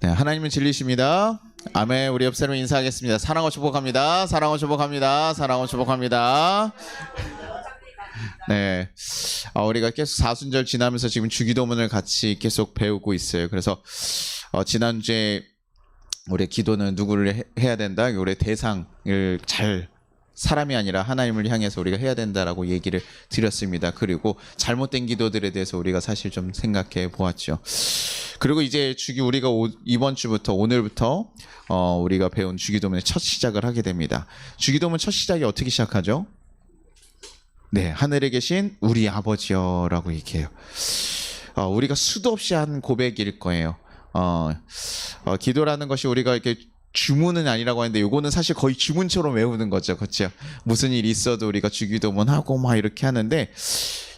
네, 하나님은 진리십니다. 아멘. 우리 옆 사람 인사하겠습니다. 사랑하고 축복합니다. 사랑하고 축복합니다. 사랑하고 축복합니다. 네, 우리가 계속 사순절 지나면서 지금 주기도문을 같이 계속 배우고 있어요. 그래서 지난주에 우리 기도는 누구를 해야 된다? 우리 대상을 잘 사람이 아니라 하나님을 향해서 우리가 해야 된다라고 얘기를 드렸습니다. 그리고 잘못된 기도들에 대해서 우리가 사실 좀 생각해 보았죠. 그리고 이제 우리가 이번 주부터 오늘부터 우리가 배운 주기도문의 첫 시작을 하게 됩니다. 주기도문 첫 시작이 어떻게 시작하죠? 네, 하늘에 계신 우리 아버지여라고 얘기해요. 우리가 수도 없이 한 고백일 거예요. 기도라는 것이 우리가 이렇게 주문은 아니라고 하는데 요거는 사실 거의 주문처럼 외우는 거죠. 그렇죠? 무슨 일이 있어도 우리가 주기도문 하고 막 이렇게 하는데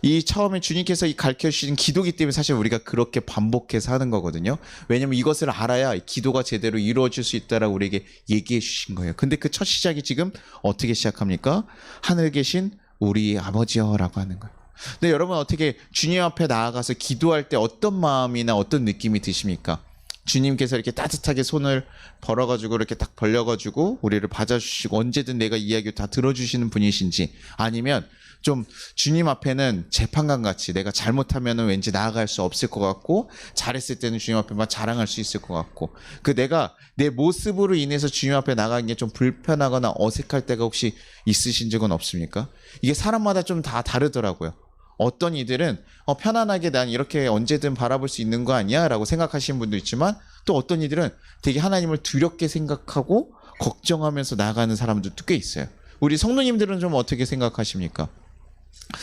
이 처음에 주님께서 이 가르쳐 주신 기도기 때문에 사실 우리가 그렇게 반복해서 하는 거거든요. 왜냐면 이것을 알아야 기도가 제대로 이루어질 수 있다라고 우리에게 얘기해 주신 거예요. 근데 그 첫 시작이 지금 어떻게 시작합니까? 하늘에 계신 우리 아버지여라고 하는 거예요. 근데 여러분 어떻게 주님 앞에 나아가서 기도할 때 어떤 마음이나 어떤 느낌이 드십니까? 주님께서 이렇게 따뜻하게 손을 벌어가지고 이렇게 딱 벌려가지고 우리를 받아주시고 언제든 내가 이야기 다 들어주시는 분이신지, 아니면 좀 주님 앞에는 재판관 같이 내가 잘못하면 왠지 나아갈 수 없을 것 같고 잘했을 때는 주님 앞에만 자랑할 수 있을 것 같고, 내가 내 모습으로 인해서 주님 앞에 나가는 게 좀 불편하거나 어색할 때가 혹시 있으신 적은 없습니까? 이게 사람마다 좀 다 다르더라고요. 어떤 이들은 편안하게 난 이렇게 언제든 바라볼 수 있는 거 아니야? 라고 생각하시는 분도 있지만, 또 어떤 이들은 되게 하나님을 두렵게 생각하고 걱정하면서 나가는 사람들도 꽤 있어요. 우리 성도님들은 좀 어떻게 생각하십니까?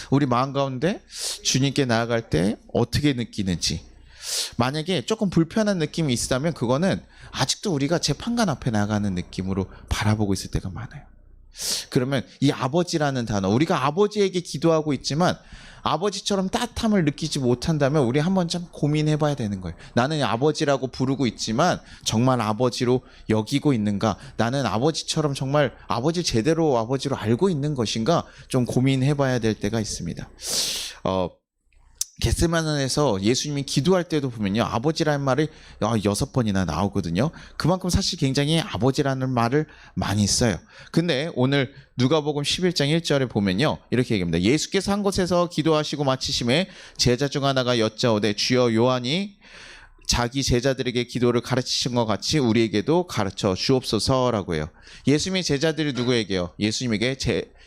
우리 마음 가운데 주님께 나아갈 때 어떻게 느끼는지. 만약에 조금 불편한 느낌이 있다면 그거는 아직도 우리가 재판관 앞에 나가는 느낌으로 바라보고 있을 때가 많아요. 그러면 이 아버지라는 단어, 우리가 아버지에게 기도하고 있지만 아버지처럼 따뜻함을 느끼지 못한다면 우리 한번 좀 고민해 봐야 되는 거예요. 나는 아버지라고 부르고 있지만 정말 아버지로 여기고 있는가? 나는 아버지처럼 정말 아버지 제대로 아버지로 알고 있는 것인가? 좀 고민해 봐야 될 때가 있습니다. 겟세마네에서 예수님이 기도할 때도 보면요, 아버지라는 말이 6번이나 나오거든요. 그만큼 사실 굉장히 아버지라는 말을 많이 써요. 근데 오늘 누가복음 11장 1절에 보면요, 이렇게 얘기합니다. 예수께서 한 곳에서 기도하시고 마치심에 제자 중 하나가 여짜오되 주여 요한이 자기 제자들에게 기도를 가르치신 것 같이 우리에게도 가르쳐 주옵소서라고 해요. 예수님의 제자들이 누구에게요? 예수님에게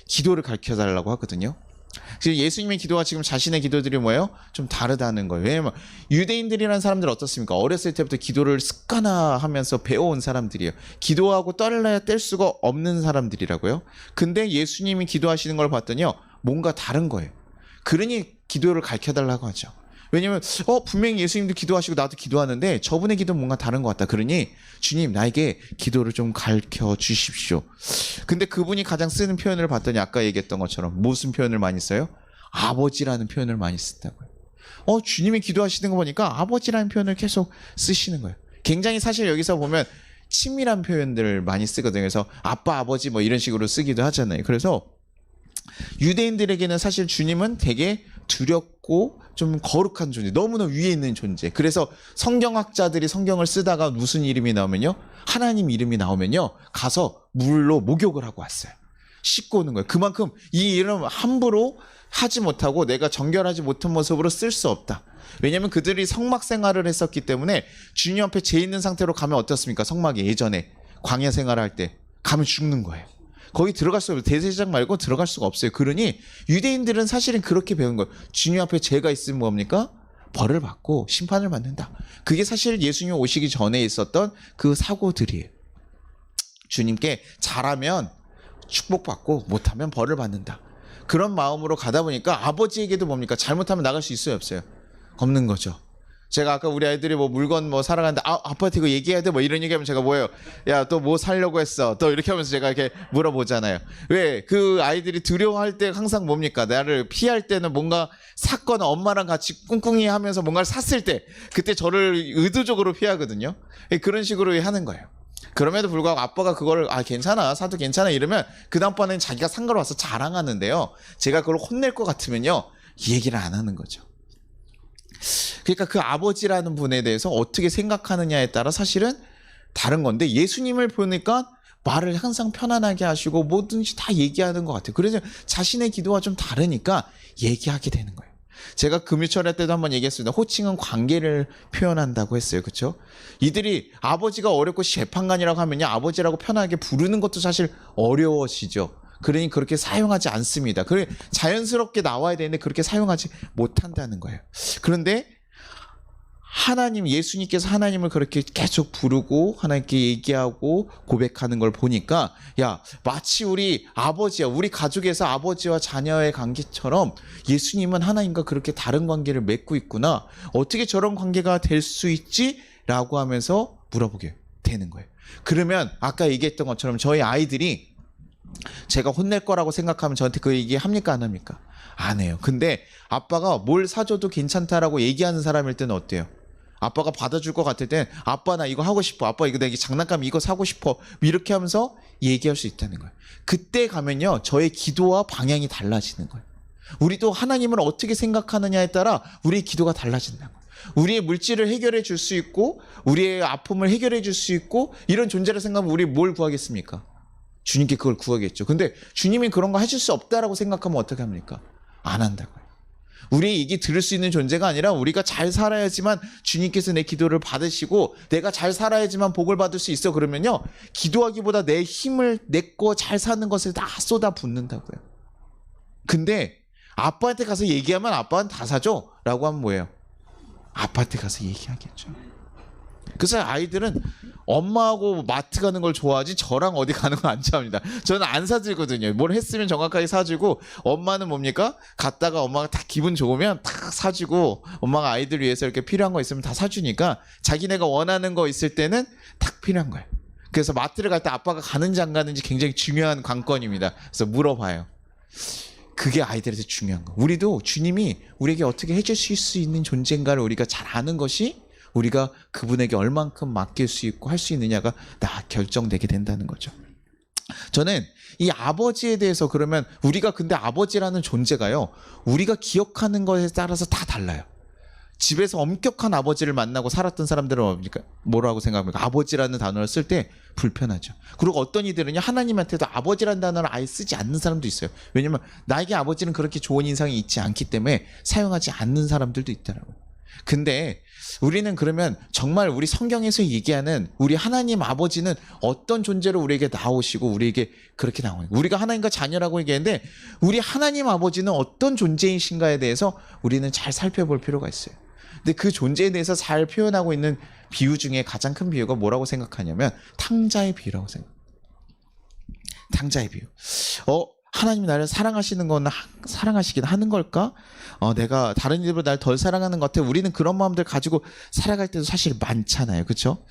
기도를 가르쳐달라고 하거든요. 예수님의 기도와 지금 자신의 기도들이 뭐예요? 좀 다르다는 거예요. 왜냐면 유대인들이라는 사람들은 어떻습니까? 어렸을 때부터 기도를 습관화하면서 배워온 사람들이에요. 기도하고 떨어야 뗄 수가 없는 사람들이라고요. 근데 예수님이 기도하시는 걸 봤더니요, 뭔가 다른 거예요. 그러니 기도를 가르쳐달라고 하죠. 왜냐면 분명히 예수님도 기도하시고 나도 기도하는데 저분의 기도는 뭔가 다른 것 같다. 그러니 주님, 나에게 기도를 좀 가르쳐 주십시오. 근데 그분이 가장 쓰는 표현을 봤더니 아까 얘기했던 것처럼 무슨 표현을 많이 써요? 아버지라는 표현을 많이 쓴다고요. 주님이 기도하시는 거 보니까 아버지라는 표현을 계속 쓰시는 거예요. 굉장히 사실 여기서 보면 친밀한 표현들을 많이 쓰거든요. 그래서 아빠, 아버지 뭐 이런 식으로 쓰기도 하잖아요. 그래서 유대인들에게는 사실 주님은 되게 두렵고 좀 거룩한 존재, 너무나 위에 있는 존재. 그래서 성경학자들이 성경을 쓰다가 무슨 이름이 나오면요, 하나님 이름이 나오면요, 가서 물로 목욕을 하고 왔어요. 씻고 오는 거예요. 그만큼 이 이름 함부로 하지 못하고 내가 정결하지 못한 모습으로 쓸 수 없다. 왜냐하면 그들이 성막 생활을 했었기 때문에 주님 앞에 죄 있는 상태로 가면 어떻습니까? 성막에 예전에 광야 생활을 할 때 가면 죽는 거예요. 거기 들어갈 수가 없어요. 대제사장 말고 들어갈 수가 없어요. 그러니 유대인들은 사실은 그렇게 배운 거예요. 주님 앞에 죄가 있으면 뭡니까? 벌을 받고 심판을 받는다. 그게 사실 예수님 오시기 전에 있었던 그 사고들이에요. 주님께 잘하면 축복받고 못하면 벌을 받는다. 그런 마음으로 가다 보니까 아버지에게도 뭡니까? 잘못하면 나갈 수 있어요, 없어요? 없는 거죠. 제가 아까 우리 아이들이 뭐 물건 뭐 사러 가는데 아빠한테 이거 얘기해야 돼 뭐 이런 얘기하면 제가 뭐예요? 야, 또 뭐 사려고 했어? 또 이렇게 하면서 제가 이렇게 물어보잖아요. 왜? 그 아이들이 두려워할 때 항상 뭡니까? 나를 피할 때는 뭔가 샀거나 엄마랑 같이 꿍꿍이 하면서 뭔가를 샀을 때 그때 저를 의도적으로 피하거든요. 그런 식으로 하는 거예요. 그럼에도 불구하고 아빠가 그거를 괜찮아, 사도 괜찮아 이러면 그 다음번에는 자기가 산 걸 와서 자랑하는데요, 제가 그걸 혼낼 것 같으면요, 이 얘기를 안 하는 거죠. 그러니까 그 아버지라는 분에 대해서 어떻게 생각하느냐에 따라 사실은 다른 건데, 예수님을 보니까 말을 항상 편안하게 하시고 뭐든지 다 얘기하는 것 같아요. 그래서 자신의 기도와 좀 다르니까 얘기하게 되는 거예요. 제가 금유철회 때도 한번 얘기했습니다. 호칭은 관계를 표현한다고 했어요. 그렇죠? 이들이 아버지가 어렵고 재판관이라고 하면요, 아버지라고 편하게 부르는 것도 사실 어려워지죠. 그러니 그렇게 사용하지 않습니다. 그래 자연스럽게 나와야 되는데 그렇게 사용하지 못한다는 거예요. 그런데 하나님, 예수님께서 하나님을 그렇게 계속 부르고 하나님께 얘기하고 고백하는 걸 보니까, 야, 마치 우리 아버지야, 우리 가족에서 아버지와 자녀의 관계처럼 예수님은 하나님과 그렇게 다른 관계를 맺고 있구나. 어떻게 저런 관계가 될 수 있지? 라고 하면서 물어보게 되는 거예요. 그러면 아까 얘기했던 것처럼 저희 아이들이 제가 혼낼 거라고 생각하면 저한테 그 얘기 합니까, 안 합니까? 안 해요. 근데 아빠가 뭘 사줘도 괜찮다라고 얘기하는 사람일 때는 어때요? 아빠가 받아줄 것 같을 땐, 아빠 나 이거 하고 싶어, 아빠 이거 내가 장난감 이거 사고 싶어, 이렇게 하면서 얘기할 수 있다는 거예요. 그때 가면요, 저의 기도와 방향이 달라지는 거예요. 우리도 하나님을 어떻게 생각하느냐에 따라 우리의 기도가 달라진다는 거예요. 우리의 물질을 해결해 줄 수 있고 우리의 아픔을 해결해 줄 수 있고 이런 존재를 생각하면 우리 뭘 구하겠습니까? 주님께 그걸 구하겠죠. 근데 주님이 그런 거 해줄 수 없다라고 생각하면 어떻게 합니까? 안 한다고요. 우리의 얘기 들을 수 있는 존재가 아니라 우리가 잘 살아야지만 주님께서 내 기도를 받으시고 내가 잘 살아야지만 복을 받을 수 있어, 그러면요, 기도하기보다 내 힘을, 내 거 잘 사는 것을 다 쏟아 붓는다고요. 근데 아빠한테 가서 얘기하면 아빠는 다 사줘 라고 하면 뭐예요? 아빠한테 가서 얘기하겠죠. 그래서 아이들은 엄마하고 마트 가는 걸 좋아하지 저랑 어디 가는 거 안 좋아합니다. 저는 안 사주거든요. 뭘 했으면 정확하게 사주고, 엄마는 뭡니까? 갔다가 엄마가 딱 기분 좋으면 딱 사주고, 엄마가 아이들 위해서 이렇게 필요한 거 있으면 다 사주니까 자기네가 원하는 거 있을 때는 딱 필요한 거예요. 그래서 마트를 갈 때 아빠가 가는지 안 가는지 굉장히 중요한 관건입니다. 그래서 물어봐요. 그게 아이들한테 중요한 거. 우리도 주님이 우리에게 어떻게 해주실 수 있는 존재인가를 우리가 잘 아는 것이 우리가 그분에게 얼만큼 맡길 수 있고 할 수 있느냐가 다 결정되게 된다는 거죠. 저는 이 아버지에 대해서, 그러면 우리가, 근데 아버지라는 존재가요, 우리가 기억하는 것에 따라서 다 달라요. 집에서 엄격한 아버지를 만나고 살았던 사람들은 뭡니까? 뭐라고 생각합니까? 아버지라는 단어를 쓸 때 불편하죠. 그리고 어떤 이들은요, 하나님한테도 아버지라는 단어를 아예 쓰지 않는 사람도 있어요. 왜냐면 나에게 아버지는 그렇게 좋은 인상이 있지 않기 때문에 사용하지 않는 사람들도 있더라고요. 근데 우리는 그러면 정말 우리 성경에서 얘기하는 우리 하나님 아버지는 어떤 존재로 우리에게 나오시고 우리에게 그렇게 나오는 거예요. 우리가 하나님과 자녀라고 얘기했는데 우리 하나님 아버지는 어떤 존재이신가에 대해서 우리는 잘 살펴볼 필요가 있어요. 근데 그 존재에 대해서 잘 표현하고 있는 비유 중에 가장 큰 비유가 뭐라고 생각하냐면 탕자의 비유라고 생각해요. 탕자의 비유. 하나님이 나를 사랑하시는 건 사랑하시긴 하는 걸까? 내가 다른 이들보다 날 덜 사랑하는 것 같아. 우리는 그런 마음들 가지고 살아갈 때도 사실 많잖아요. 그렇죠?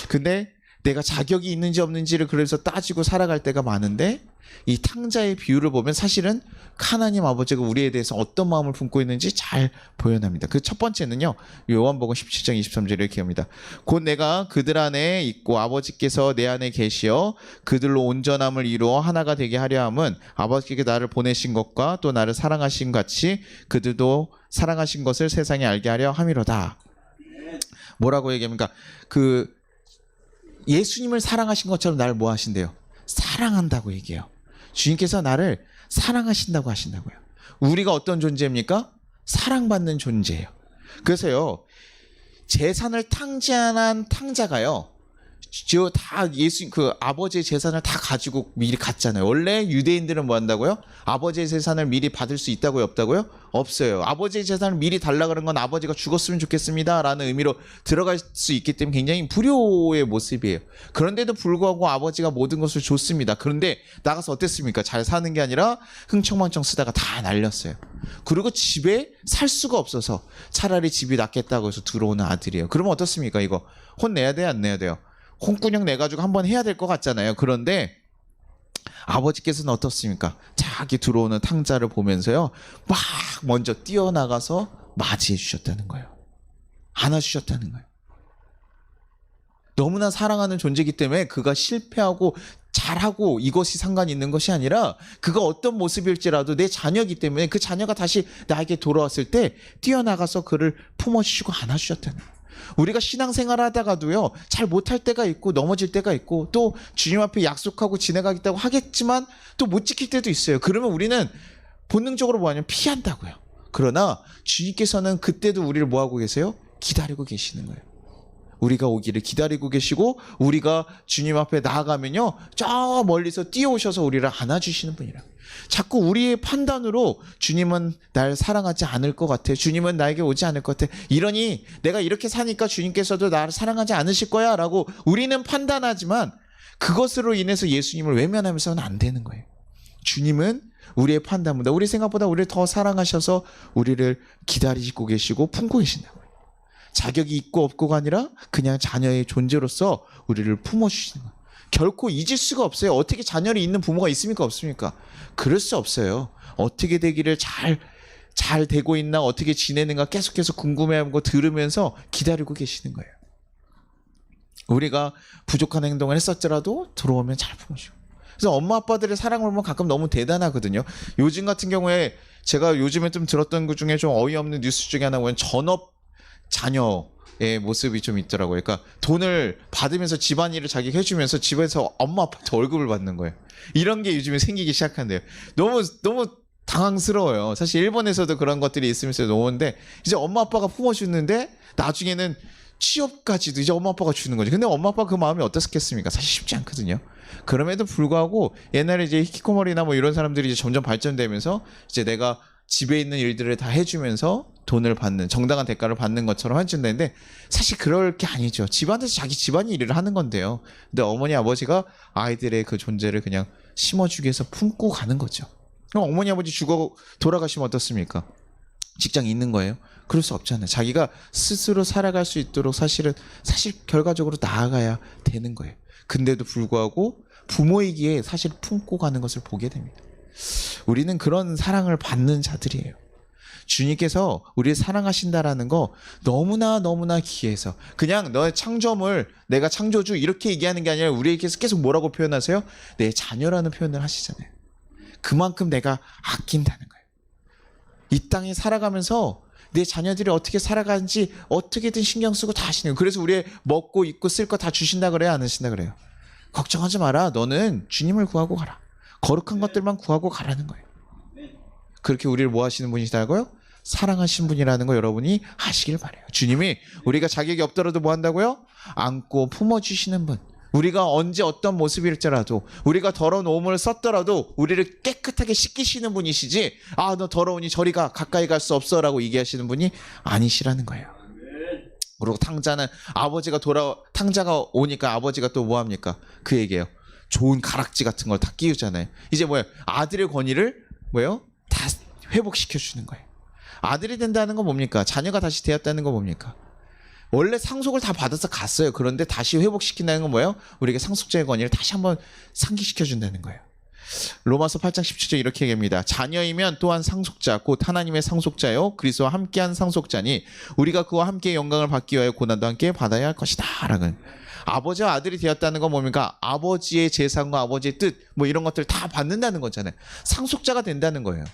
근데 내가 자격이 있는지 없는지를 그래서 따지고 살아갈 때가 많은데, 이 탕자의 비유를 보면 사실은 하나님 아버지가 우리에 대해서 어떤 마음을 품고 있는지 잘 보여납니다. 그 첫 번째는요, 요한복음 17장 23절에 이렇게 합니다. 곧 내가 그들 안에 있고 아버지께서 내 안에 계시어 그들로 온전함을 이루어 하나가 되게 하려 함은 아버지께 나를 보내신 것과 또 나를 사랑하신 같이 그들도 사랑하신 것을 세상에 알게 하려 함이로다. 뭐라고 얘기합니까? 예수님을 사랑하신 것처럼 나를 뭐 하신대요? 사랑한다고 얘기해요. 주님께서 나를 사랑하신다고 하신다고요. 우리가 어떤 존재입니까? 사랑받는 존재예요. 그래서요, 재산을 탕진한 탕자가요, 다 아버지의 재산을 다 가지고 미리 갔잖아요. 원래 유대인들은 뭐 한다고요? 아버지의 재산을 미리 받을 수 있다고요? 없다고요? 없어요. 아버지의 재산을 미리 달라 그런 건 아버지가 죽었으면 좋겠습니다 라는 의미로 들어갈 수 있기 때문에 굉장히 불효의 모습이에요. 그런데도 불구하고 아버지가 모든 것을 줬습니다. 그런데 나가서 어땠습니까? 잘 사는 게 아니라 흥청망청 쓰다가 다 날렸어요. 그리고 집에 살 수가 없어서 차라리 집이 낫겠다고 해서 들어오는 아들이에요. 그러면 어떻습니까? 이거 혼내야 돼요? 안 내야 돼요? 홍군형 내가지고 한번 해야 될 것 같잖아요. 그런데 아버지께서는 어떻습니까? 자기 들어오는 탕자를 보면서요, 막 먼저 뛰어나가서 맞이해 주셨다는 거예요. 안아주셨다는 거예요. 너무나 사랑하는 존재이기 때문에 그가 실패하고 잘하고 이것이 상관이 있는 것이 아니라 그가 어떤 모습일지라도 내 자녀이기 때문에 그 자녀가 다시 나에게 돌아왔을 때 뛰어나가서 그를 품어주시고 안아주셨다는 거예요. 우리가 신앙생활 하다가도요, 잘 못할 때가 있고 넘어질 때가 있고 또 주님 앞에 약속하고 지나가겠다고 하겠지만 또 못 지킬 때도 있어요. 그러면 우리는 본능적으로 뭐하냐면 피한다고요. 그러나 주님께서는 그때도 우리를 뭐하고 계세요? 기다리고 계시는 거예요. 우리가 오기를 기다리고 계시고 우리가 주님 앞에 나아가면요, 저 멀리서 뛰어오셔서 우리를 안아주시는 분이라. 자꾸 우리의 판단으로 주님은 날 사랑하지 않을 것 같아, 주님은 나에게 오지 않을 것 같아, 이러니 내가 이렇게 사니까 주님께서도 나를 사랑하지 않으실 거야 라고 우리는 판단하지만 그것으로 인해서 예수님을 외면하면서는 안 되는 거예요. 주님은 우리의 판단보다, 우리 생각보다 우리를 더 사랑하셔서 우리를 기다리시고 계시고 품고 계신다고요. 자격이 있고 없고가 아니라 그냥 자녀의 존재로서 우리를 품어주시는 거예요. 결코 잊을 수가 없어요. 어떻게 자녀를 잊는 부모가 있습니까? 없습니까? 그럴 수 없어요. 어떻게 되기를 잘 되고 있나, 어떻게 지내는가 계속해서 궁금해하고 들으면서 기다리고 계시는 거예요. 우리가 부족한 행동을 했었더라도 들어오면 잘 품어주고. 그래서 엄마 아빠들의 사랑을 보면 가끔 너무 대단하거든요. 요즘 같은 경우에 제가 요즘에 좀 들었던 것 중에 좀 어이없는 뉴스 중에 하나 보면 전업 자녀의 모습이 좀 있더라고요. 그러니까 돈을 받으면서 집안일을 자기가 해주면서 집에서 엄마 아빠한테 월급을 받는 거예요. 이런 게 요즘에 생기기 시작한대요. 너무 당황스러워요. 사실 일본에서도 그런 것들이 있으면서 너무한데, 이제 엄마 아빠가 품어주는데 나중에는 취업까지도 이제 엄마 아빠가 주는 거죠. 근데 엄마 아빠 그 마음이 어떻겠습니까? 사실 쉽지 않거든요. 그럼에도 불구하고 옛날에 이제 히키코모리나 뭐 이런 사람들이 이제 점점 발전되면서 이제 내가 집에 있는 일들을 다 해주면서 돈을 받는, 정당한 대가를 받는 것처럼 해준다는데, 사실 그럴 게 아니죠. 집안에서 자기 집안이 일을 하는 건데요. 근데 어머니 아버지가 아이들의 그 존재를 그냥 심어주기 위해서 품고 가는 거죠. 그럼 어머니 아버지 죽어 돌아가시면 어떻습니까? 직장이 있는 거예요? 그럴 수 없잖아요. 자기가 스스로 살아갈 수 있도록 사실 결과적으로 나아가야 되는 거예요. 근데도 불구하고 부모이기에 사실 품고 가는 것을 보게 됩니다. 우리는 그런 사랑을 받는 자들이에요. 주님께서 우리를 사랑하신다라는 거 너무나 귀해서, 그냥 너의 창조물, 내가 창조주 이렇게 얘기하는 게 아니라 우리에게서 계속 뭐라고 표현하세요? 내 자녀라는 표현을 하시잖아요. 그만큼 내가 아낀다는 거예요. 이 땅에 살아가면서 내 자녀들이 어떻게 살아가는지 어떻게든 신경 쓰고 다 하시는 거예요. 그래서 우리의 먹고 입고 쓸 거 다 주신다 그래요? 안 하신다 그래요? 걱정하지 마라. 너는 주님을 구하고 가라. 거룩한 것들만 구하고 가라는 거예요. 그렇게 우리를 뭐 하시는 분이시다고요? 사랑하신 분이라는 거 여러분이 하시길 바라요. 주님이 우리가 자격이 없더라도 뭐 한다고요? 안고 품어주시는 분. 우리가 언제 어떤 모습일지라도, 우리가 더러운 오물을 썼더라도 우리를 깨끗하게 씻기시는 분이시지, 아, 너 더러우니 저리 가, 가까이 갈 수 없어 라고 얘기하시는 분이 아니시라는 거예요. 그리고 탕자가 오니까 아버지가 또 뭐 합니까? 그 얘기예요. 좋은 가락지 같은 걸 다 끼우잖아요. 이제 뭐예요? 아들의 권위를 뭐예요? 다 회복시켜 주는 거예요. 아들이 된다는 건 뭡니까? 자녀가 다시 되었다는 건 뭡니까? 원래 상속을 다 받아서 갔어요. 그런데 다시 회복시킨다는 건 뭐예요? 우리에게 상속자의 권위를 다시 한번 상기시켜 준다는 거예요. 로마서 8장 17절 이렇게 얘기합니다. 자녀이면 또한 상속자, 곧 하나님의 상속자요 그리스도와 함께한 상속자니 우리가 그와 함께 영광을 받기 위하여 고난도 함께 받아야 할 것이다 라는. 아버지와 아들이 되었다는 건 뭡니까? 아버지의 재산과 아버지의 뜻 뭐 이런 것들 다 받는다는 거잖아요. 상속자가 된다는 거예요.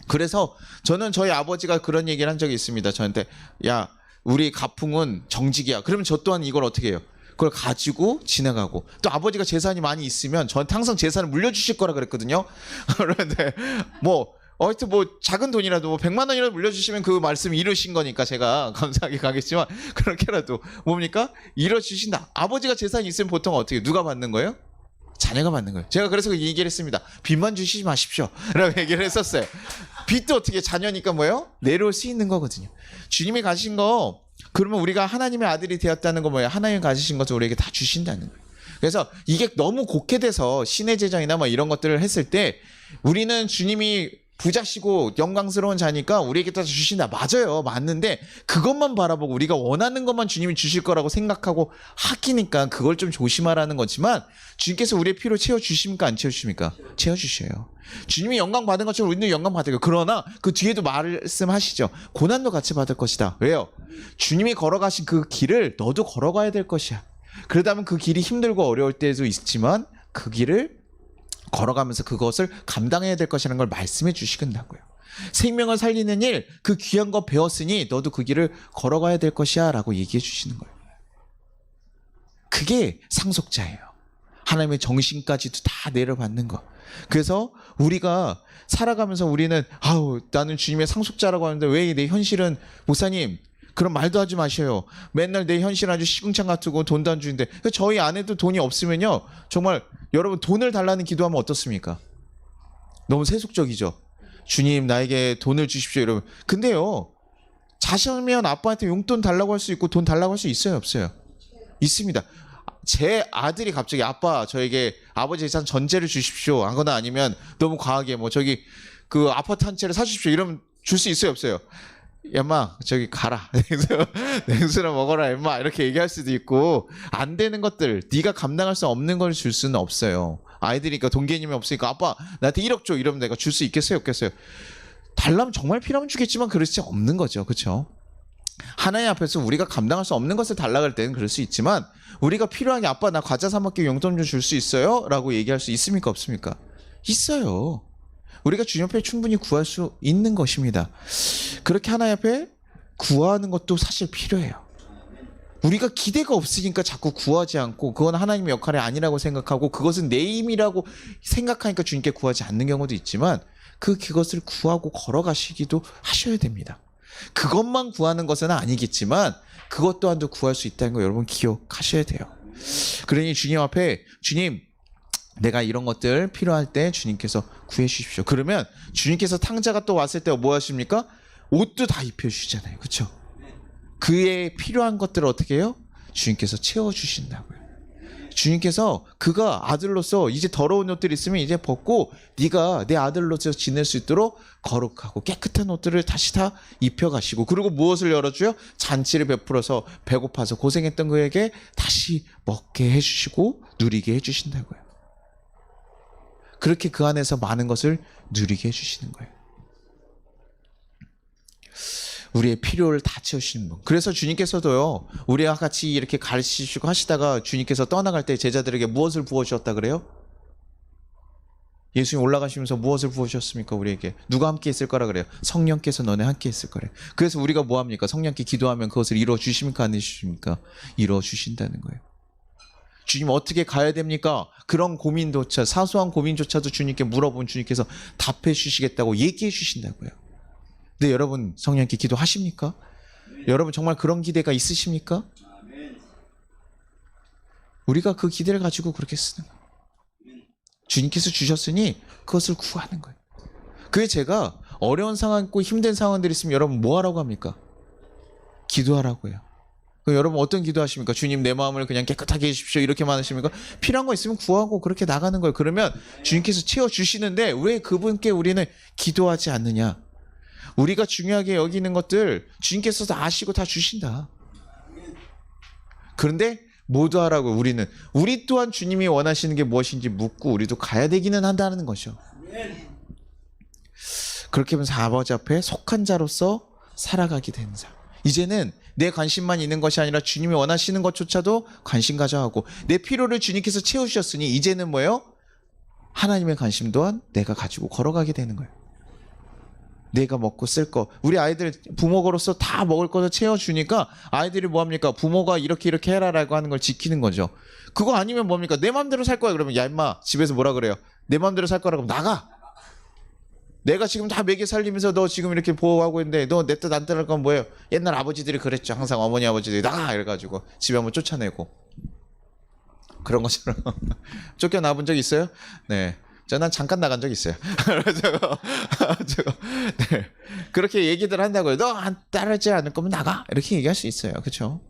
그래서 저는 저희 아버지가 그런 얘기를 한 적이 있습니다. 저한테, 야, 우리 가풍은 정직이야. 그러면 저 또한 이걸 어떻게 해요? 그걸 가지고 지나가고, 또 아버지가 재산이 많이 있으면 저한테 항상 재산을 물려주실 거라 그랬거든요. 그런데 하여튼 작은 돈이라도 100만 원이라도 물려주시면 그 말씀 이루신 거니까 제가 감사하게 가겠지만, 그렇게라도 뭡니까? 이뤄주신다. 아버지가 재산이 있으면 보통 어떻게, 누가 받는 거예요? 자녀가 받는 거예요. 제가 그래서 그 얘기를 했습니다. 빚만 주시지 마십시오 라고 얘기를 했었어요. 빚도 어떻게, 자녀니까 뭐예요? 내려올 수 있는 거거든요. 주님이 가신 거, 그러면 우리가 하나님의 아들이 되었다는 거 뭐예요? 하나님이 가지신 것을 우리에게 다 주신다는 거예요. 그래서 이게 너무 곡해돼서 신의 제정이나 뭐 이런 것들을 했을 때 우리는 주님이 부자시고 영광스러운 자니까 우리에게 다 주신다. 맞아요. 맞는데 그것만 바라보고 우리가 원하는 것만 주님이 주실 거라고 생각하고 하기니까 그걸 좀 조심하라는 거지만 주님께서 우리의 필요를 채워주십니까? 안 채워주십니까? 채워주셔요. 주님이 영광 받은 것처럼 우리도 영광 받을 거예요. 그러나 그 뒤에도 말씀하시죠. 고난도 같이 받을 것이다. 왜요? 주님이 걸어가신 그 길을 너도 걸어가야 될 것이야. 그러다면 그 길이 힘들고 어려울 때도 있지만 그 길을 걸어가면서 그것을 감당해야 될 것이라는 걸 말씀해 주시겠다고요. 생명을 살리는 일, 그 귀한 거 배웠으니 너도 그 길을 걸어가야 될 것이야 라고 얘기해 주시는 거예요. 그게 상속자예요. 하나님의 정신까지도 다 내려받는 거. 그래서 우리가 살아가면서 우리는 나는 주님의 상속자라고 하는데 왜 내 현실은 목사님 그런 말도 하지 마셔요. 맨날 내 현실 아주 시궁창 같고 돈도 안 주는데 저희 아내도 돈이 없으면요 정말 여러분 돈을 달라는 기도하면 어떻습니까? 너무 세속적이죠. 주님 나에게 돈을 주십시오 여러분. 근데요 자시면 아빠한테 용돈 달라고 할 수 있고 돈 달라고 할 수 있어요 없어요? 있습니다. 제 아들이 갑자기 아빠 저에게 아버지 재산 전제를 주십시오 하거나 아니면 너무 과하게 뭐 저기 그 아파트 한 채를 사주십시오 이러면 줄 수 있어요 없어요? 야마 저기 가라 냉수나 먹어라 임마 이렇게 얘기할 수도 있고 안 되는 것들 네가 감당할 수 없는 걸 줄 수는 없어요. 아이들이니까 돈 개념이 없으니까 아빠 나한테 1억 줘 이러면 내가 줄 수 있겠어요 없겠어요? 달라면 정말 필요하면 주겠지만 그렇지 없는 거죠. 그렇죠? 하나님 앞에서 우리가 감당할 수 없는 것을 달라고 할 때는 그럴 수 있지만 우리가 필요한 게 아빠 나 과자 사 먹기 용돈 좀 줄 수 있어요? 라고 얘기할 수 있습니까 없습니까? 있어요. 우리가 주님 앞에 충분히 구할 수 있는 것입니다. 그렇게 하나님 앞에 구하는 것도 사실 필요해요. 우리가 기대가 없으니까 자꾸 구하지 않고 그건 하나님의 역할이 아니라고 생각하고 그것은 내 힘이라고 생각하니까 주님께 구하지 않는 경우도 있지만 그것을 구하고 걸어가시기도 하셔야 됩니다. 그것만 구하는 것은 아니겠지만 그것 또한도 구할 수 있다는 거 여러분 기억하셔야 돼요. 그러니 주님 앞에 주님 내가 이런 것들 필요할 때 주님께서 구해 주십시오. 그러면 주님께서 탕자가 또 왔을 때 뭐 하십니까? 옷도 다 입혀주시잖아요. 그렇죠? 그의 필요한 것들을 어떻게 해요? 주님께서 채워주신다고요. 주님께서 그가 아들로서 이제 더러운 옷들이 있으면 이제 벗고 네가 내 아들로서 지낼 수 있도록 거룩하고 깨끗한 옷들을 다시 다 입혀가시고 그리고 무엇을 열어줘요? 잔치를 베풀어서 배고파서 고생했던 그에게 다시 먹게 해주시고 누리게 해주신다고요. 그렇게 그 안에서 많은 것을 누리게 해주시는 거예요. 우리의 필요를 다 채우시는 분. 그래서 주님께서도요 우리와 같이 이렇게 가르치시고 하시다가 주님께서 떠나갈 때 제자들에게 무엇을 부어주셨다 그래요? 예수님 올라가시면서 무엇을 부어주셨습니까? 우리에게 누가 함께 있을 거라 그래요? 성령께서 너네 함께 있을 거래요. 그래서 우리가 뭐합니까? 성령께 기도하면 그것을 이루어주십니까? 안 해주십니까? 이루어주신다는 거예요. 주님 어떻게 가야 됩니까? 그런 고민조차 사소한 고민조차도 주님께 물어보면 주님께서 답해 주시겠다고 얘기해 주신다고요. 근데 여러분 성령께 기도하십니까? 여러분 정말 그런 기대가 있으십니까? 우리가 그 기대를 가지고 그렇게 쓰는 거예요. 주님께서 주셨으니 그것을 구하는 거예요. 그게 제가 어려운 상황 있고 힘든 상황들이 있으면 여러분 뭐 하라고 합니까? 기도하라고 해요. 여러분 어떤 기도하십니까? 주님 내 마음을 그냥 깨끗하게 해주십시오 이렇게만 하십니까? 필요한 거 있으면 구하고 그렇게 나가는 거예요. 그러면 주님께서 채워주시는데 왜 그분께 우리는 기도하지 않느냐? 우리가 중요하게 여기는 것들 주님께서 다 아시고 다 주신다. 그런데 모두 하라고 우리 또한 주님이 원하시는 게 무엇인지 묻고 우리도 가야 되기는 한다는 것이죠. 그렇게 하면서 아버지 앞에 속한 자로서 살아가게 되는 자. 이제는 내 관심만 있는 것이 아니라 주님이 원하시는 것조차도 관심 가져하고 내 필요를 주님께서 채우셨으니 이제는 뭐예요? 하나님의 관심 또한 내가 가지고 걸어가게 되는 거예요. 내가 먹고 쓸 거. 우리 아이들 부모로서 다 먹을 것을 채워주니까 아이들이 뭐합니까? 부모가 이렇게 해라라고 하는 걸 지키는 거죠. 그거 아니면 뭡니까? 내 맘대로 살 거야. 그러면 야 임마 집에서 뭐라 그래요? 내 맘대로 살 거라고 나가. 내가 지금 다 먹여 살리면서 너 지금 이렇게 보호하고 있는데 너 내 뜻 안 따를 건 뭐예요? 옛날 아버지들이 그랬죠. 항상 어머니 아버지들이 나가 이래가지고 집에 한번 쫓아내고 그런 것처럼 쫓겨나 본 적 있어요? 네. 저는 잠깐 나간 적 있어요. 네. 그렇게 얘기들 한다고요. 너 안 따르지 않을 거면 나가 이렇게 얘기할 수 있어요. 그렇죠?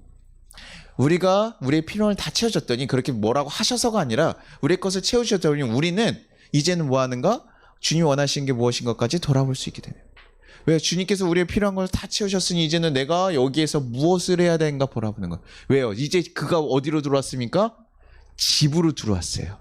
우리가 우리의 필요를 다 채워줬더니 그렇게 뭐라고 하셔서가 아니라 우리의 것을 채우셨더니 우리는 이제는 뭐 하는가? 주님이 원하시는 게 무엇인 것까지 돌아볼 수 있게 되네요. 왜? 주님께서 우리의 필요한 걸 다 채우셨으니 이제는 내가 여기에서 무엇을 해야 되는가 보라보는 거예요. 왜요? 이제 그가 어디로 들어왔습니까? 집으로 들어왔어요.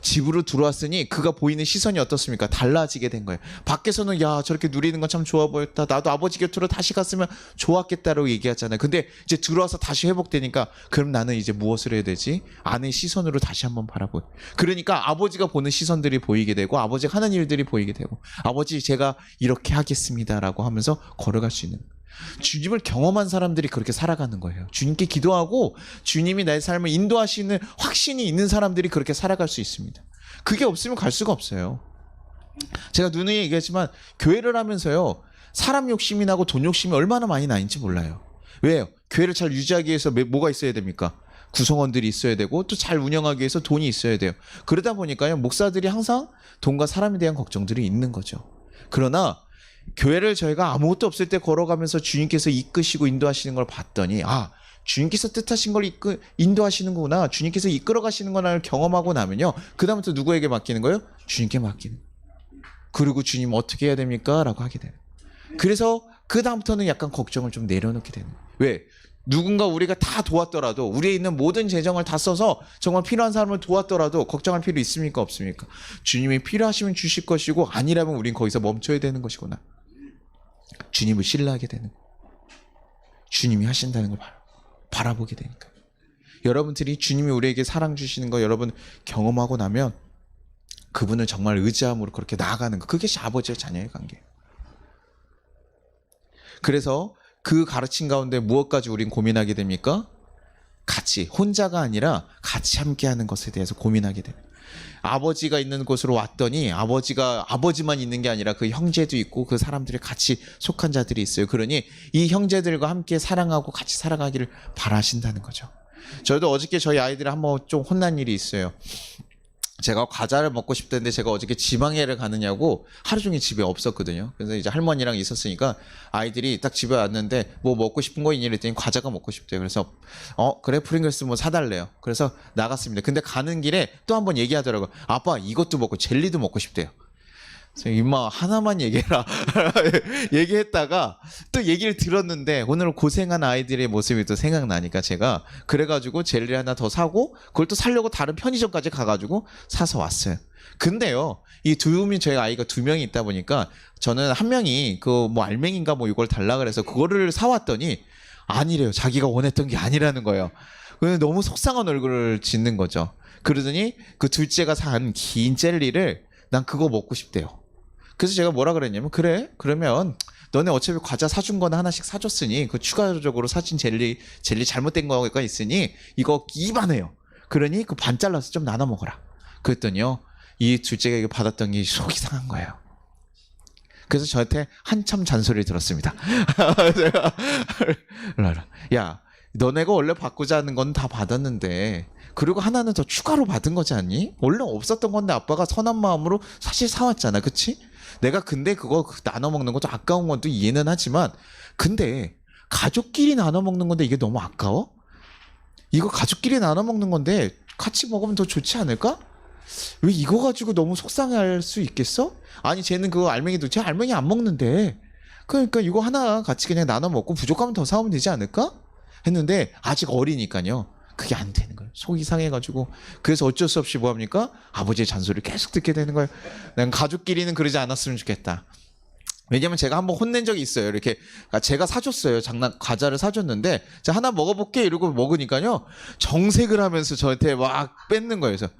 집으로 들어왔으니 그가 보이는 시선이 어떻습니까? 달라지게 된 거예요. 밖에서는 야 저렇게 누리는 건 참 좋아 보였다. 나도 아버지 곁으로 다시 갔으면 좋았겠다라고 얘기하잖아요. 근데 이제 들어와서 다시 회복되니까 그럼 나는 이제 무엇을 해야 되지? 안의 시선으로 다시 한번 바라보요. 그러니까 아버지가 보는 시선들이 보이게 되고 아버지가 하는 일들이 보이게 되고 아버지 제가 이렇게 하겠습니다라고 하면서 걸어갈 수 있는 거예요. 주님을 경험한 사람들이 그렇게 살아가는 거예요. 주님께 기도하고 주님이 나의 삶을 인도하시는 확신이 있는 사람들이 그렇게 살아갈 수 있습니다. 그게 없으면 갈 수가 없어요. 제가 누누이 얘기했지만 교회를 하면서요 사람 욕심이 나고 돈 욕심이 얼마나 많이 나는지 몰라요. 왜요? 교회를 잘 유지하기 위해서 뭐가 있어야 됩니까? 구성원들이 있어야 되고 또 잘 운영하기 위해서 돈이 있어야 돼요. 그러다 보니까요 목사들이 항상 돈과 사람에 대한 걱정들이 있는 거죠. 그러나 교회를 저희가 아무것도 없을 때 걸어가면서 주님께서 이끄시고 인도하시는 걸 봤더니 주님께서 뜻하신 걸 인도하시는구나, 주님께서 이끌어 가시는구나를 경험하고 나면요 그 다음부터 누구에게 맡기는 거예요? 주님께 맡기는 거예요. 그리고 주님 어떻게 해야 됩니까? 라고 하게 돼요. 그래서 그 다음부터는 약간 걱정을 좀 내려놓게 되는 거예요. 왜? 누군가 우리가 다 도왔더라도 우리에 있는 모든 재정을 다 써서 정말 필요한 사람을 도왔더라도 걱정할 필요 있습니까? 없습니까? 주님이 필요하시면 주실 것이고 아니라면 우린 거기서 멈춰야 되는 것이구나. 주님을 신뢰하게 되는 거예요. 주님이 하신다는 걸 바라보게 되니까. 여러분들이 주님이 우리에게 사랑 주시는 거 여러분 경험하고 나면 그분을 정말 의지함으로 그렇게 나아가는 거, 그게 아버지와 자녀의 관계예요. 그래서 그 가르침 가운데 무엇까지 우린 고민하게 됩니까? 같이, 혼자가 아니라 같이 함께하는 것에 대해서 고민하게 됩니다. 아버지가 있는 곳으로 왔더니 아버지만 있는 게 아니라 그 형제도 있고 그 사람들이 같이 속한 자들이 있어요. 그러니 이 형제들과 함께 사랑하고 같이 살아가기를 바라신다는 거죠. 저도 어저께 저희 아이들을 한번 좀 혼난 일이 있어요. 제가 과자를 먹고 싶다는데 제가 어저께 지방회를 가느냐고 하루 종일 집에 없었거든요. 그래서 이제 할머니랑 있었으니까 아이들이 딱 집에 왔는데 뭐 먹고 싶은 거 있니? 그랬더니 과자가 먹고 싶대요. 그래서 그래 프링글스 뭐 사달래요. 그래서 나갔습니다. 근데 가는 길에 또 한번 얘기하더라고요. 아빠 이것도 먹고 젤리도 먹고 싶대요. 그래서 임마 하나만 얘기해라 얘기했다가 또 얘기를 들었는데 오늘 고생한 아이들의 모습이 또 생각나니까 제가 그래가지고 젤리 하나 더 사고 그걸 또 사려고 다른 편의점까지 가가지고 사서 왔어요. 근데요 이 저희 아이가 2명이 있다 보니까 저는 한 명이 그 뭐 알맹인가 뭐 이걸 달라 그래서 그거를 사왔더니 아니래요. 자기가 원했던 게 아니라는 거예요. 너무 속상한 얼굴을 짓는 거죠. 그러더니 그 둘째가 산 긴 젤리를 난 그거 먹고 싶대요. 그래서 제가 뭐라 그랬냐면 그래 그러면 너네 어차피 과자 사준 거는 하나씩 사줬으니 그 추가적으로 사진 젤리 잘못된 거가 있으니 이거 입안해요. 그러니 그 반 잘라서 좀 나눠 먹어라. 그랬더니요 이 둘째가 이거 받았던 게 속이 상한 거예요. 그래서 저한테 한참 잔소리를 들었습니다. 제가 야 너네가 원래 바꾸자 하는 건 다 받았는데 그리고 하나는 더 추가로 받은 거지 않니? 원래 없었던 건데 아빠가 선한 마음으로 사실 사왔잖아. 그치? 내가 근데 그거 나눠 먹는 것도 아까운 것도 이해는 하지만 근데 가족끼리 나눠 먹는 건데 이게 너무 아까워? 이거 가족끼리 나눠 먹는 건데 같이 먹으면 더 좋지 않을까? 왜 이거 가지고 너무 속상할 수 있겠어? 아니 쟤는 그거 알맹이도 쟤 알맹이 안 먹는데 그러니까 이거 하나 같이 그냥 나눠 먹고 부족하면 더 사오면 되지 않을까? 했는데 아직 어리니까요. 그게 안 되는 거예요. 속이 상해가지고. 그래서 어쩔 수 없이 뭐합니까? 아버지의 잔소리를 계속 듣게 되는 거예요. 난 가족끼리는 그러지 않았으면 좋겠다. 왜냐면 제가 한번 혼낸 적이 있어요. 이렇게 제가 사줬어요. 과자를 사줬는데 제가 하나 먹어볼게 이러고 먹으니까요. 정색을 하면서 저한테 막 뺏는 거예요. 그래서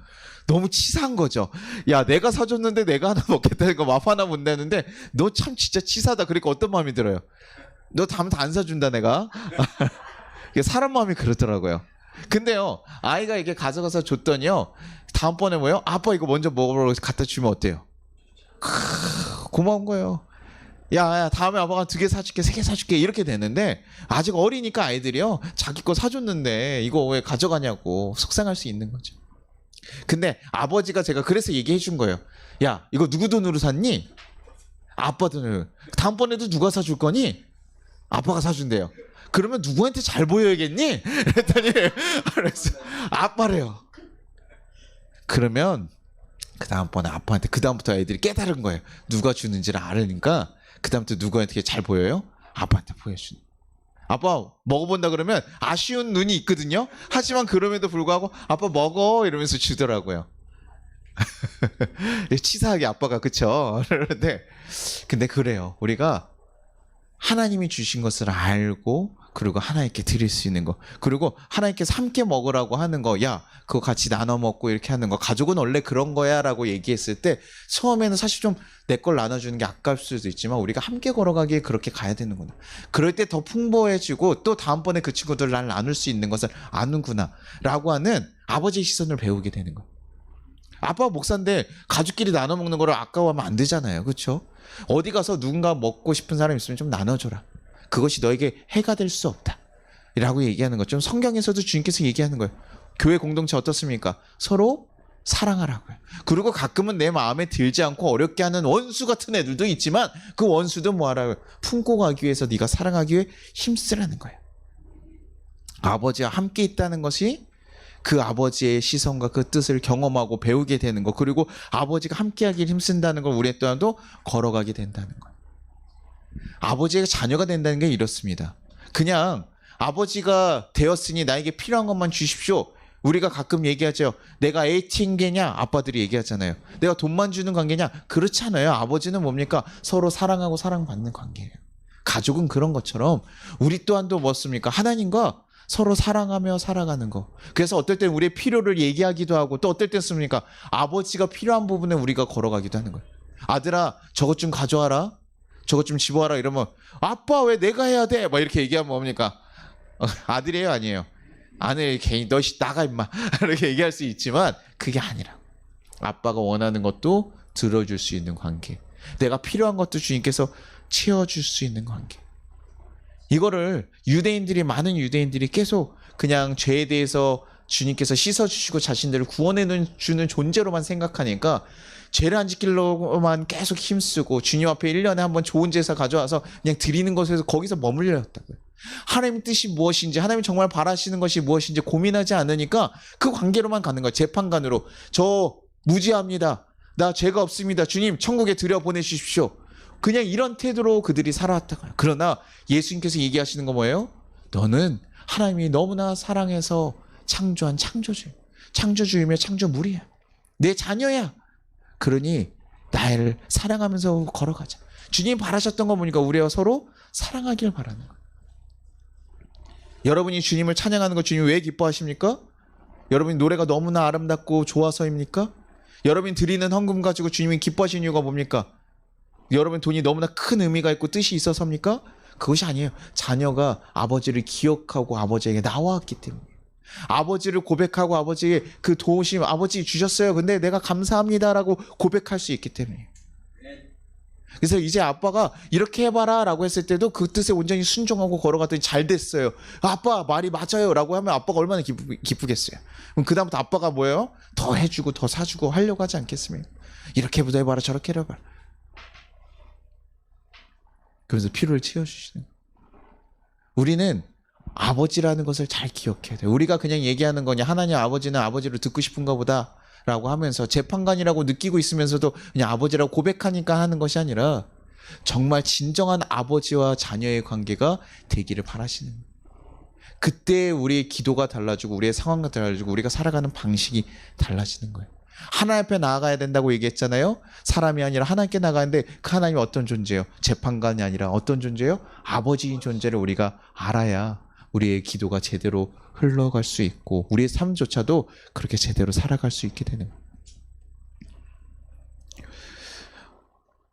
너무 치사한 거죠. 야 내가 사줬는데 내가 하나 먹겠다는 거 맛 하나 못 내는데 너 참 진짜 치사다. 그러니까 어떤 마음이 들어요? 너 다음 다 안 사준다 내가. 사람 마음이 그렇더라고요. 근데요 아이가 이게 가져가서 줬더니요 다음번에 뭐예요? 아빠 이거 먼저 먹어보라고 갖다 주면 어때요? 고마운 거예요. 야 다음에 아빠가 2개 사줄게 3개 사줄게 이렇게 되는데 아직 어리니까 아이들이요 자기 거 사줬는데 이거 왜 가져가냐고 속상할 수 있는 거죠. 근데 아버지가 제가 그래서 얘기해 준 거예요. 야 이거 누구 돈으로 샀니? 아빠 돈으로. 다음번에도 누가 사줄 거니? 아빠가 사준대요. 그러면 누구한테 잘 보여야겠니? 그랬더니 그래서 아빠래요. 그러면 그 다음번에 아빠한테 그 다음부터 애들이 깨달은 거예요. 누가 주는지를 알으니까 그 다음부터 누구한테 잘 보여요? 아빠한테 보여주는. 아빠 먹어본다 그러면 아쉬운 눈이 있거든요. 하지만 그럼에도 불구하고 아빠 먹어 이러면서 주더라고요. 치사하게 아빠가 그쵸? 근데 그래요. 우리가 하나님이 주신 것을 알고 그리고 하나님께 드릴 수 있는 거, 그리고 하나님께서 함께 먹으라고 하는 거, 야 그거 같이 나눠 먹고 이렇게 하는 거, 가족은 원래 그런 거야 라고 얘기했을 때 처음에는 사실 좀 내 걸 나눠주는 게 아까울 수도 있지만 우리가 함께 걸어가기에 그렇게 가야 되는구나, 그럴 때 더 풍부해지고 또 다음번에 그 친구들 날 나눌 수 있는 것을 아는구나 라고 하는 아버지의 시선을 배우게 되는 거예요. 아빠가 목사인데 가족끼리 나눠 먹는 거를 아까워하면 안 되잖아요. 그렇죠? 어디 가서 누군가 먹고 싶은 사람 있으면 좀 나눠줘라. 그것이 너에게 해가 될 수 없다 라고 얘기하는 것. 좀 성경에서도 주님께서 얘기하는 거예요. 교회 공동체 어떻습니까? 서로 사랑하라고요. 그리고 가끔은 내 마음에 들지 않고 어렵게 하는 원수 같은 애들도 있지만 그 원수도 뭐하라고요? 품고 가기 위해서 네가 사랑하기 위해 힘쓰라는 거예요. 아버지와 함께 있다는 것이 그 아버지의 시선과 그 뜻을 경험하고 배우게 되는 거, 그리고 아버지가 함께하기를 힘쓴다는 걸 우리 또한도 걸어가게 된다는 거예요. 아버지가 자녀가 된다는 게 이렇습니다. 그냥 아버지가 되었으니 나에게 필요한 것만 주십시오. 우리가 가끔 얘기하죠. 내가 ATM계냐? 아빠들이 얘기하잖아요. 내가 돈만 주는 관계냐? 그렇지 않아요. 아버지는 뭡니까? 서로 사랑하고 사랑받는 관계예요. 가족은 그런 것처럼 우리 또한도 뭐습니까? 하나님과 서로 사랑하며 살아가는 거. 그래서 어떨 땐 우리의 필요를 얘기하기도 하고, 또 어떨 땐 씁니까? 아버지가 필요한 부분에 우리가 걸어가기도 하는 거예요. 아들아 저것 좀 가져와라, 저것 좀 집어와라 이러면 아빠 왜 내가 해야 돼? 막 이렇게 얘기하면 뭡니까? 아들이에요 아니에요? 아내 괜히 너 나가 임마 이렇게 얘기할 수 있지만 그게 아니라 아빠가 원하는 것도 들어줄 수 있는 관계, 내가 필요한 것도 주님께서 채워줄 수 있는 관계. 이거를 많은 유대인들이 계속 그냥 죄에 대해서 주님께서 씻어주시고 자신들을 구원해 주는 존재로만 생각하니까 죄를 안 지키려고만 계속 힘쓰고 주님 앞에 1년에 한 번 좋은 제사 가져와서 그냥 드리는 것에서 거기서 머물렸다고요. 하나님 뜻이 무엇인지, 하나님이 정말 바라시는 것이 무엇인지 고민하지 않으니까 그 관계로만 가는 거예요. 재판관으로 저 무죄합니다, 나 죄가 없습니다, 주님 천국에 들여보내주십시오. 그냥 이런 태도로 그들이 살아왔다고요. 그러나 예수님께서 얘기하시는 거 뭐예요? 너는 하나님이 너무나 사랑해서 창조한 창조주이며 창조물이야, 내 자녀야. 그러니 나를 사랑하면서 걸어가자. 주님이 바라셨던 거 보니까 우리가 서로 사랑하길 바라는 거예요. 여러분이 주님을 찬양하는 거 주님 왜 기뻐하십니까? 여러분이 노래가 너무나 아름답고 좋아서입니까? 여러분이 드리는 헌금 가지고 주님이 기뻐하시는 이유가 뭡니까? 여러분 돈이 너무나 큰 의미가 있고 뜻이 있어서입니까? 그것이 아니에요. 자녀가 아버지를 기억하고 아버지에게 나왔기 때문에, 아버지를 고백하고 아버지의 그 도우심, 아버지 주셨어요 근데 내가 감사합니다라고 고백할 수 있기 때문에. 그래서 이제 아빠가 이렇게 해봐라 라고 했을 때도 그 뜻에 온전히 순종하고 걸어갔더니 잘 됐어요. 아빠 말이 맞아요 라고 하면 아빠가 얼마나 기쁘겠어요. 그럼 그 다음부터 아빠가 뭐예요? 더 해주고 더 사주고 하려고 하지 않겠습니까? 이렇게 해봐라 저렇게 해봐라. 그래서 필요를 채워주시는 거예요. 우리는 아버지라는 것을 잘 기억해야 돼요. 우리가 그냥 얘기하는 거냐, 하나님 아버지는 아버지로 듣고 싶은가 보다 라고 하면서 재판관이라고 느끼고 있으면서도 그냥 아버지라고 고백하니까 하는 것이 아니라 정말 진정한 아버지와 자녀의 관계가 되기를 바라시는 거예요. 그때 우리의 기도가 달라지고 우리의 상황가 달라지고 우리가 살아가는 방식이 달라지는 거예요. 하나님 앞에 나아가야 된다고 얘기했잖아요. 사람이 아니라 하나님께 나가는데 그 하나님이 어떤 존재예요? 재판관이 아니라 어떤 존재예요? 아버지인 존재를 우리가 알아야 우리의 기도가 제대로 흘러갈 수 있고 우리의 삶조차도 그렇게 제대로 살아갈 수 있게 되는 거예요.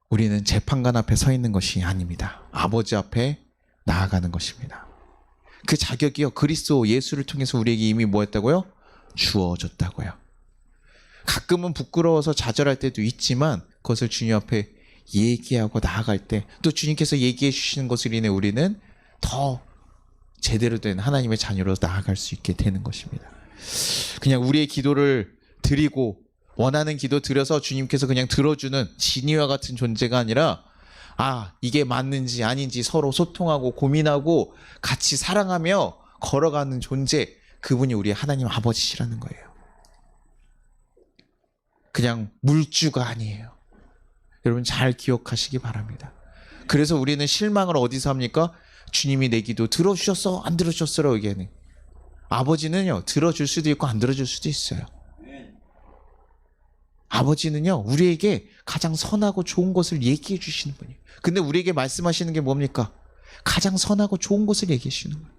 우리는 재판관 앞에 서 있는 것이 아닙니다. 아버지 앞에 나아가는 것입니다. 그 자격이요, 그리스도 예수를 통해서 우리에게 이미 뭐였다고요? 주어졌다고요. 가끔은 부끄러워서 좌절할 때도 있지만 그것을 주님 앞에 얘기하고 나아갈 때 또 주님께서 얘기해 주시는 것을 인해 우리는 더 제대로 된 하나님의 자녀로 나아갈 수 있게 되는 것입니다. 그냥 우리의 기도를 드리고 원하는 기도 드려서 주님께서 그냥 들어주는 진이와 같은 존재가 아니라 이게 맞는지 아닌지 서로 소통하고 고민하고 같이 사랑하며 걸어가는 존재, 그분이 우리 하나님 아버지시라는 거예요. 그냥 물주가 아니에요. 여러분 잘 기억하시기 바랍니다. 그래서 우리는 실망을 어디서 합니까? 주님이 내 기도 들어주셨어? 안 들어주셨어라고 얘기하는. 아버지는요, 들어줄 수도 있고 안 들어줄 수도 있어요. 아버지는요, 우리에게 가장 선하고 좋은 것을 얘기해 주시는 분이에요. 근데 우리에게 말씀하시는 게 뭡니까? 가장 선하고 좋은 것을 얘기해 주시는 거예요.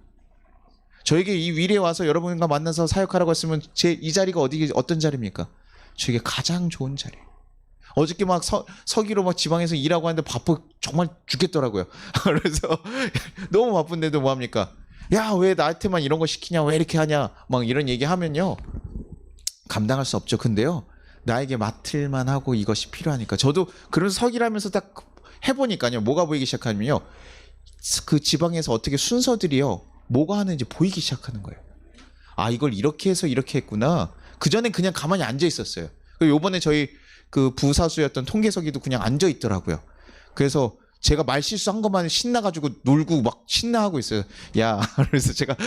저에게 이 위례에 와서 여러분과 만나서 사역하라고 했으면 이 자리가 어떤 자리입니까? 저에게 가장 좋은 자리예요. 어저께 막 서기로 막 지방에서 일하고 하는데 바빠 정말 죽겠더라고요. 그래서 너무 바쁜데도 뭐 합니까? 야, 왜 나한테만 이런 거 시키냐? 왜 이렇게 하냐? 막 이런 얘기 하면요, 감당할 수 없죠. 근데요, 나에게 맡을만 하고 이것이 필요하니까. 저도 그래서 서기라면서 딱 해보니까요, 뭐가 보이기 시작하면요, 그 지방에서 어떻게 순서들이요, 뭐가 하는지 보이기 시작하는 거예요. 아, 이걸 이렇게 해서 이렇게 했구나. 그전엔 그냥 가만히 앉아 있었어요. 요번에 저희 그 부사수였던 통계서기도 그냥 앉아 있더라고요. 그래서 제가 말 실수한 것만 신나가지고 놀고 막 신나하고 있어요. 야, 그래서 제가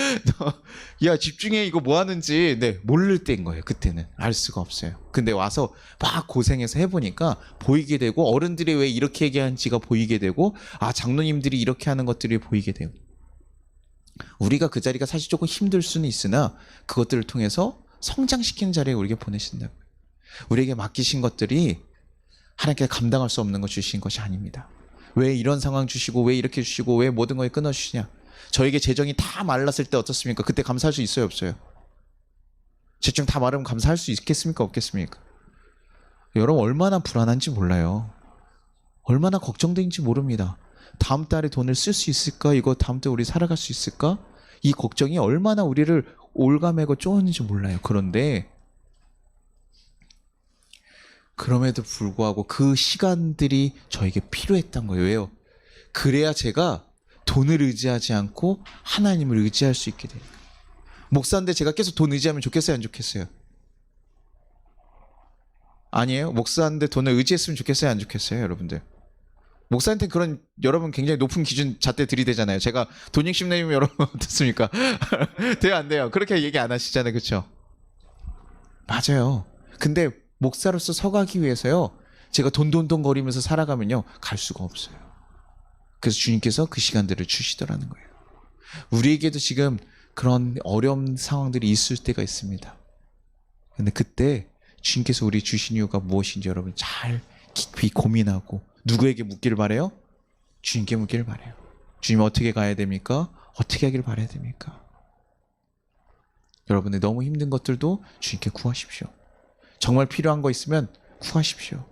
야, 집중해, 이거 뭐 하는지. 네, 모를 때인 거예요. 그때는 알 수가 없어요. 근데 와서 막 고생해서 해보니까 보이게 되고, 어른들이 왜 이렇게 얘기하는지가 보이게 되고, 아, 장로님들이 이렇게 하는 것들이 보이게 되고. 우리가 그 자리가 사실 조금 힘들 수는 있으나 그것들을 통해서 성장시키는 자리에 우리에게 보내신다고요. 우리에게 맡기신 것들이 하나님께 감당할 수 없는 거 주신 것이 아닙니다. 왜 이런 상황 주시고, 왜 이렇게 주시고, 왜 모든 거에 끊어주시냐. 저에게 재정이 다 말랐을 때 어떻습니까? 그때 감사할 수 있어요, 없어요? 재정 다 마르면 감사할 수 있겠습니까, 없겠습니까? 여러분 얼마나 불안한지 몰라요. 얼마나 걱정되는지 모릅니다. 다음 달에 돈을 쓸 수 있을까? 이거 다음 달 우리 살아갈 수 있을까? 이 걱정이 얼마나 우리를 올가매고 쪼는지 몰라요. 그럼에도 불구하고 그 시간들이 저에게 필요했던 거예요. 왜요? 그래야 제가 돈을 의지하지 않고 하나님을 의지할 수 있게 돼요. 목사인데 제가 계속 돈 의지하면 좋겠어요, 안 좋겠어요? 아니에요? 목사인데 돈을 의지했으면 좋겠어요, 안 좋겠어요, 여러분들? 목사한테 그런, 여러분 굉장히 높은 기준 잣대 들이대잖아요. 제가 돈 욕심 내면 여러분 어떻습니까? 돼요, 안 돼요? 그렇게 얘기 안 하시잖아요, 그렇죠? 맞아요. 근데 목사로서 서가기 위해서요, 제가 돈돈돈거리면서 살아가면요, 갈 수가 없어요. 그래서 주님께서 그 시간들을 주시더라는 거예요. 우리에게도 지금 그런 어려운 상황들이 있을 때가 있습니다. 근데 그때 주님께서 우리 주신 이유가 무엇인지 여러분 잘 깊이 고민하고, 누구에게 묻기를 바래요? 주님께 묻기를 바래요. 주님 어떻게 가야 됩니까? 어떻게 하길 바라야 됩니까? 여러분들 너무 힘든 것들도 주님께 구하십시오. 정말 필요한 거 있으면 구하십시오.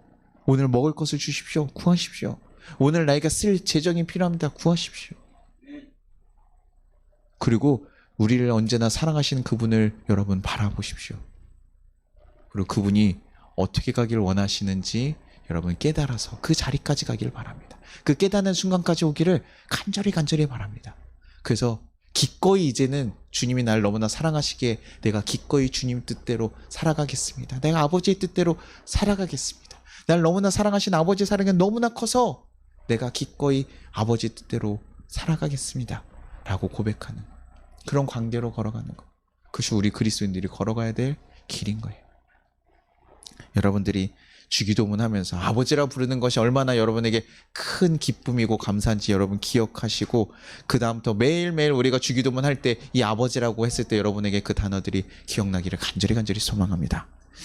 오늘 먹을 것을 주십시오. 구하십시오. 오늘 나에게 쓸 재정이 필요합니다. 구하십시오. 그리고 우리를 언제나 사랑하시는 그분을 여러분 바라보십시오. 그리고 그분이 어떻게 가기를 원하시는지 여러분 깨달아서 그 자리까지 가기를 바랍니다. 그 깨닫는 순간까지 오기를 간절히 바랍니다. 그래서 기꺼이 이제는 주님이 날 너무나 사랑하시기에 내가 기꺼이 주님 뜻대로 살아가겠습니다. 내가 아버지의 뜻대로 살아가겠습니다. 날 너무나 사랑하신 아버지의 사랑이 너무나 커서 내가 기꺼이 아버지 뜻대로 살아가겠습니다. 라고 고백하는 그런 관계로 걸어가는 것. 그것이 우리 그리스도인들이 걸어가야 될 길인 거예요. 여러분들이 주기도문 하면서 아버지라 부르는 것이 얼마나 여러분에게 큰 기쁨이고 감사한지 여러분 기억하시고, 그 다음부터 매일매일 우리가 주기도문 할 때 이 아버지라고 했을 때 여러분에게 그 단어들이 기억나기를 간절히 소망합니다.